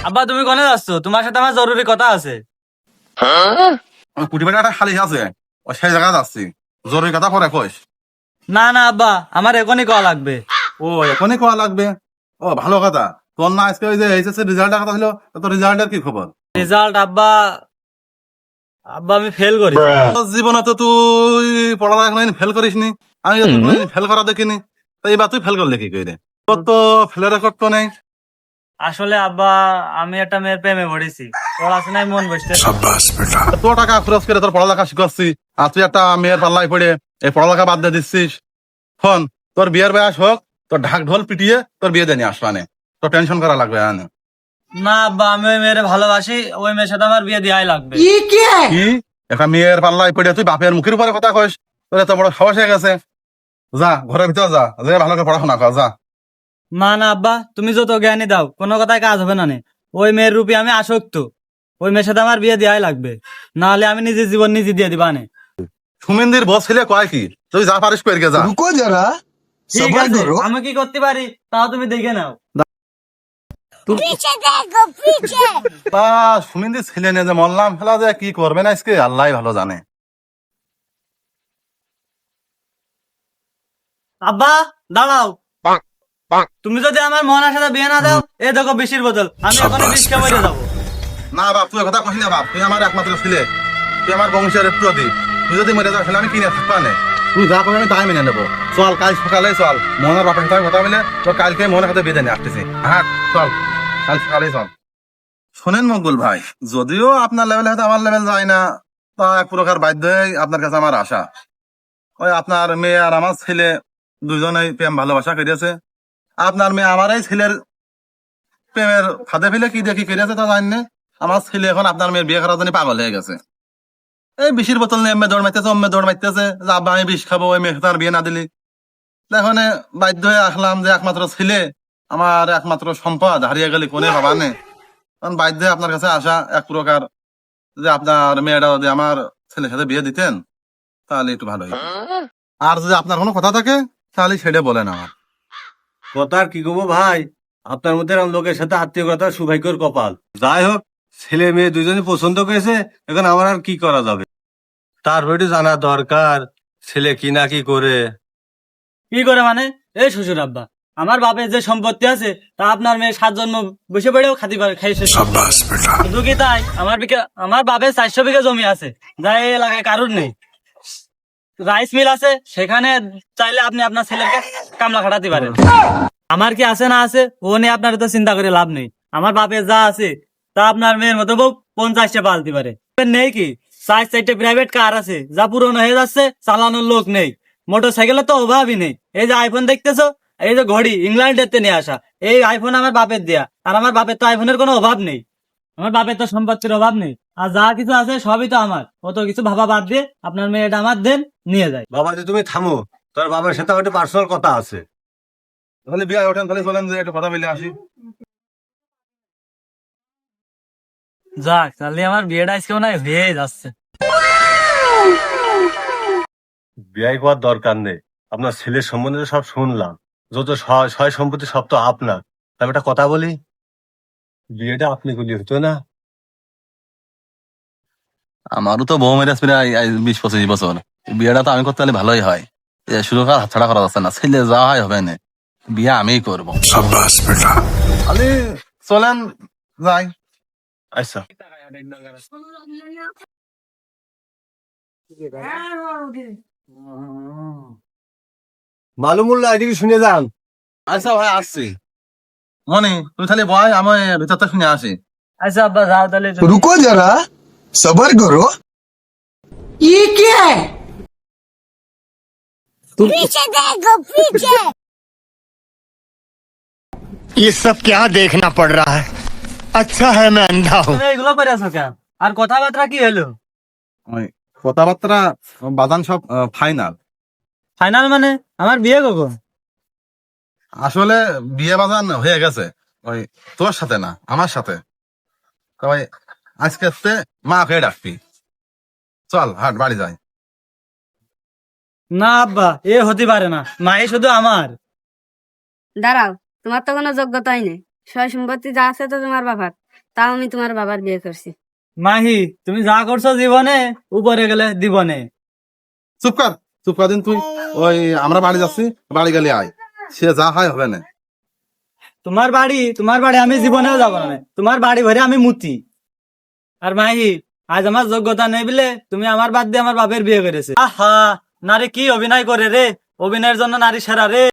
আব্বা তুমি কোনে যাচ্ছ? তোমার সাথে আমার জরুরি কথা আছে। কুটি বাড়ি একটা খালি আছে, ও সেই জায়গায় যাচ্ছি। জরুরি কথা পরে কইস। না না আব্বা, আমার এখনই কল লাগবে। ও এখনই কোয়া লাগবে? ও ভালো কথা। তোর না আজকে ওই যে এইচএসসি রেজাল্টের কথা ছিল, তোর রেজাল্টের কি খবর? রেজাল্ট আব্বা, আব্বা আমি ফেল করি। তোর জীবনে তো তুই পড়ালেখা কোনোদিন ফেল করিসনি, আমি তো কোনোদিন ফেল করা দেখিনি। তো এইবার তুই ফেল করলে কি করে? তোর তো ফেলের রেকর্ড তো নেই। আসলে আব্বা, আমি একটা মেয়ের প্রেমে পড়েছি, পড়াশোনায় মন বসতে। তোর টাকা খরচ করে তোর পড়ালেখা শিখাচ্ছি, আর তুই একটা মেয়ের পাল্লায় পড়ে এই পড়ালেখা বাদ দিয়ে দিচ্ছিস। ফোন তোর বিয়ের বয়স হোক, তোর ঢাক ঢোল পিটিয়ে তোর বিয়ে দেনি আসবানে, তোর টেনশন করা লাগবে না। না আব্বা, আমি ওই মেয়ের ভালোবাসি, ওই মেয়ের সাথে আমার বিয়ে দেওয়াই লাগবে। কি একটা মেয়ের পাল্লায় পড়ে তুই বাপের মুখের উপরে কথা কইস? তোর এত বড় সাহস হয়ে গেছে? যা ঘরের ভিতরে যা, যে ভালো করে পড়াশোনা কর যা। না না আব্বা, তুমি যত জ্ঞানী দাও, কোনো কথায় কাজ হবে না নে। ওই মেয়ের রূপে আমি আসক্ত, ওই মেয়ের সাথে আমার বিয়ে দেওয়াই লাগবে, না হলে আমি নিজের জীবন নিজে দিয়ে দিবা নে। সুমিন্দির বস ছেলে কয় কি, তুই যা পারিস পেরে যা। रुको जरा ঠিক सबर আছে, करो। আমি কি করতে পারি তাও তুমি দেখে নাও। पीछे देखो पीछे। তা সুমিন্দির ছেলে নিয়ে যে মরলাম, ফেলা যে কি করবে না আজকে আল্লাহ ভালো জানে। আব্বা দাঁড়াও, তুমি যদি আমার মোহনার সাথে বিয়ে না দাও, এ দেখো বিশির বোতল, আমি এখন বিষ খেয়ে মরে যাবো। না বাপ, তুই কথা কহিস না বাপ, তুই আমার একমাত্র ছেলে, তুই আমার বংশের প্রদীপ। তুই যদি মরে যাস তাহলে আমি কিনে থাকবা না। তুই যা করবি আমি তাই মেনে নেবো। চল কাল সকালে চল, মোহনের বাপের সাথে কথা বলে তোর কালকে মোহনের সাথে বেঁধে নিয়ে আসতেছি। হ্যাঁ চল, কাল সকালে চল। শোনেন মকবুল ভাই, যদিও আপনার লেভেল হয়তো আমার লেভেল যায় না, তা এক প্রকার বাধ্য হয়ে আপনার কাছে আমার আশা। ওই আপনার মেয়ে আর আমার ছেলে দুজনেই প্রেম ভালোবাসা করিয়েছে। আপনার মেয়ে আমার এই ছেলের প্রেমের ফাঁদে ফেলে কি দেখি করিয়েছে তা জানি না। আমার ছেলে এখন আপনার মেয়ের বিয়ে করার জন্য পাগল হয়ে গেছে। এই বিষের বোতল নিয়ে এমনি দৌড় মারতেছে, অম্মে দৌড় মারতেছে যে আব্বা আমি বিষ খাবো, ওই মেয়ে তার বিয়ে না দিলি। এখন বাধ্য হয়ে আসলাম যে একমাত্র ছেলে, আমার একমাত্র সম্পদ হারিয়ে গেলে কোনে বাবা নে। কারণ বাধ্য হয়ে আপনার কাছে আসা এক প্রকার, যে আপনার মেয়েটা যদি আমার ছেলের সাথে বিয়ে দিতেন তাহলে একটু ভালো হতো। আর যদি আপনার কোনো কথা থাকে তাহলে সেটা বলেন আমার। কথা আর কি কবো ভাই, আপনার মধ্যে এরকম লোকের সাথে আত্মীয়তা সৌভাগ্যের কপাল। যাই হোক, ছেলে মেয়ে দুজনে পছন্দ করেছে, এখন আমার আর কি করা যাবে। তারপর একটু জানা দরকার ছেলে কি না কি করে। কি করে মানে? এই শ্বশুর আব্বা, আমার বাপের যে সম্পত্তি আছে তা আপনার মেয়ে 7 জন্ম বসে পড়েও খাতি পারে, খাই শেষ করতে পারে না। শুধু কি তাই, আমার বাপের 400 বিঘা জমি আছে, যা এই এলাকায় কারোর নেই। রাইস মিল আছে, সেখানে চাইলে আপনি আপনার ছেলেকে কামলা খাটাতে পারেন। আমার কি আছে না আছে ও নিয়ে আপনার তো চিন্তা করে লাভ নেই। আমার বাপের যা আছে তা আপনার মেয়ের মতো বউ 50টা পালতে পারে। নেই কি 4-4টে প্রাইভেট কার আছে, যা পুরনো হয়ে যাচ্ছে, চালানোর লোক নেই। মোটর সাইকেলের তো অভাবই নেই। এই যে আইফোন দেখতেছো, এই যে ঘড়ি ইংল্যান্ডের নিয়ে আসা, এই আইফোন আমার বাপের দেয়া। আর আমার বাপের তো আইফোনের কোনো অভাব নেই, আমার বাপের তো সম্পত্তির অভাব নেই। আর যা কিছু আছে সবই তো আমার। অত কিছু ভাবা বাদ দিয়ে আপনার মেয়েটা আমার দেন, নিয়ে যায়। বাবা যে তুমি থামো, তোর বাবার সাথে আমার একটা পার্সোনাল কথা আছে। তাহলে বিয়ে ওঠেন, তাহলে চলেন যে একটু কথা বলে আসি। যাক, তাহলে আমার বিয়েটা আজকে মনে হয় হয়ে যাচ্ছে। বিয়ে করার দরকার নেই, আপনার ছেলের সম্বন্ধে সব শুনলাম, যত সয় সম্পত্তি সব তো আপনার। তবে একটা কথা বলি, বিয়েটা আপনি করলে হতো না? আমারও তো বউ মেরে প্রায় 20-25 বছর, বিয়েটা তো আমি করতে হলে ভালোই হয়। শুরু করা হাতছাড়া করা যাচ্ছে না, ছেলে যা হয় হবে না, বিয়ে আমিই করবো। খালি চলেন যাই। আচ্ছা, মালুমুল্লাহ এদিকে শুনে যান। আচ্ছা ভাই আসছি। মনি তুই খালি বয়, আমি ভিতরটা শুনে আসি। আচ্ছা আব্বা যাও তাহলে। रुको जरा सबर करो। ये क्या है? पीछे देखो पीछे। ये सब क्या देखना पड़ रहा है। अच्छा है मैं अंधा हूँ। তুমি এগুলো করে আছো কেন? আর কথাবার্তা কি হলো? ওই কথাবার্তা বাদান সব ফাইনাল। ফাইনাল মানে? আমার বিয়ে কখন? আসলে বিয়ে বাজান হয়ে গেছে, ওই তোর সাথে না আমার সাথে। তবে আজকে মা খেয়ে ডাকবি। চল হাট বাড়ি যাই। না আব্বা, এ হতে পারে না, মাই শুধু আমার। দাঁড়াও, তোমার তো কোনো যোগ্যতাই নেই, সয় সম্পত্তি যা আছে তো তোমার বাবার। তাও আমি তোমার বাবার বিয়ে করছি। মাহি তুমি যা করছো জীবনে উপরে গেলে দিবনে। চুপ কর দিন তুই। ওই আমরা বাড়ি যাচ্ছি, বাড়ি গেলে আয়, সে যা হয় হবে না। তোমার বাড়ি আমি জীবনেও যাবো না, তোমার বাড়ি ভরে আমি মুতি। আর মাহি আজ আমার যোগ্যতা নেই বলে তুমি আমার বাদ দিয়ে আমার বাপের বিয়ে করেছে। আহা, নারী কি অভিনয় করে রে, অভিনয়ের জন্য নারী সেরা রে।